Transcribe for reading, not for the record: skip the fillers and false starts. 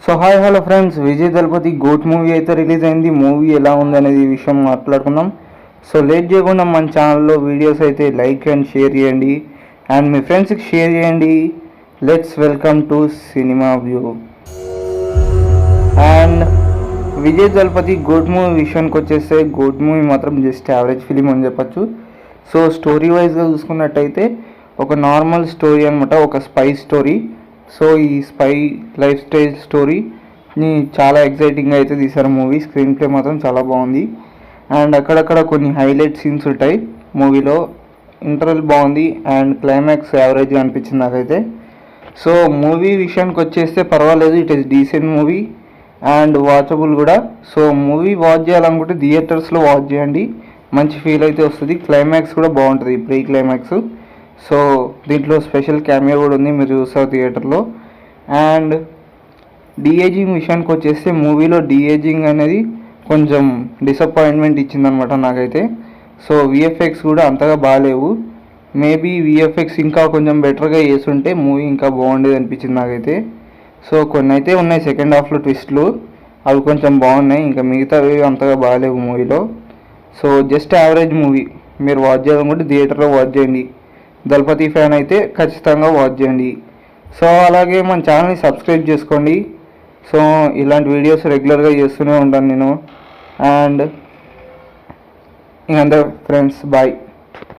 So hi hello friends, Vijay Thalapathy goat movie అయితే release అయింది. Movie ఎలా ఉంది అనేది విషయం మాట్లాడుకుందాం. సో లేట్ చేయకుండా మన ఛానల్లో వీడియోస్ అయితే లైక్ అండ్ షేర్ చేయండి అండ్ మీ ఫ్రెండ్స్కి షేర్ చేయండి. Let's welcome to cinema view. And Vijay Thalapathy goat movie విషయానికి వచ్చేస్తే గోట్ మూవీ మాత్రం జస్ట్ యావరేజ్ ఫిలిం అని చెప్పచ్చు. సో స్టోరీ వైజ్గా చూసుకున్నట్టయితే ఒక నార్మల్ స్టోరీ అనమాట, ఒక స్పై స్టోరీ. సో ఈ స్పై లైఫ్ స్టైల్ స్టోరీని చాలా ఎగ్జైటింగ్గా అయితే తీశారు మూవీ. స్క్రీన్ ప్లే మాత్రం చాలా బాగుంది అండ్ అక్కడక్కడ కొన్ని హైలైట్ సీన్స్ ఉంటాయి మూవీలో. ఇంటర్వెల్ బాగుంది అండ్ క్లైమాక్స్ యావరేజ్గా అనిపించింది నాకైతే. సో మూవీ విషయానికి వచ్చేస్తే పర్వాలేదు, it is decent movie and watchable కూడా. సో మూవీ వాచ్ చేయాలనుకుంటే థియేటర్స్లో వాచ్ చేయండి, మంచి ఫీల్ అయితే వస్తుంది. క్లైమాక్స్ కూడా బాగుంటుంది, ప్రీ క్లైమాక్స్. సో దీంట్లో స్పెషల్ క్యామియో కూడా ఉంది, మీరు చూస్తారు థియేటర్లో. అండ్ డీఏజింగ్ విషయానికి వచ్చేస్తే మూవీలో డీఏజింగ్ అనేది కొంచెం డిసప్పాయింట్మెంట్ ఇచ్చిందనమాట నాకైతే. సో విఎఫ్ఎక్స్ కూడా అంతగా బాగాలేవు. మేబీ విఎఫ్ఎక్స్ ఇంకా కొంచెం బెటర్గా చేస్తుంటే మూవీ ఇంకా బాగుండేది అనిపించింది నాకైతే. సో కొన్ని అయితే ఉన్నాయి సెకండ్ హాఫ్లో ట్విస్ట్లు, అవి కొంచెం బాగున్నాయి, ఇంకా మిగతావి అంతగా బాగాలేవు మూవీలో. So just average movie. మీరు వాచ్ చేయాలనుకుంటే థియేటర్లో వాచ్ చేయండి. దళపతి ఫ్యాన్ అయితే ఖచ్చితంగా వాచ్ చేయండి. సో అలాగే మన ఛానల్ని సబ్స్క్రైబ్ చేసుకోండి. సో ఇలాంటి వీడియోస్ రెగ్యులర్గా చేస్తూనే ఉంటాను నేను. అండ్ ఇంకంతే ఫ్రెండ్స్, బాయ్.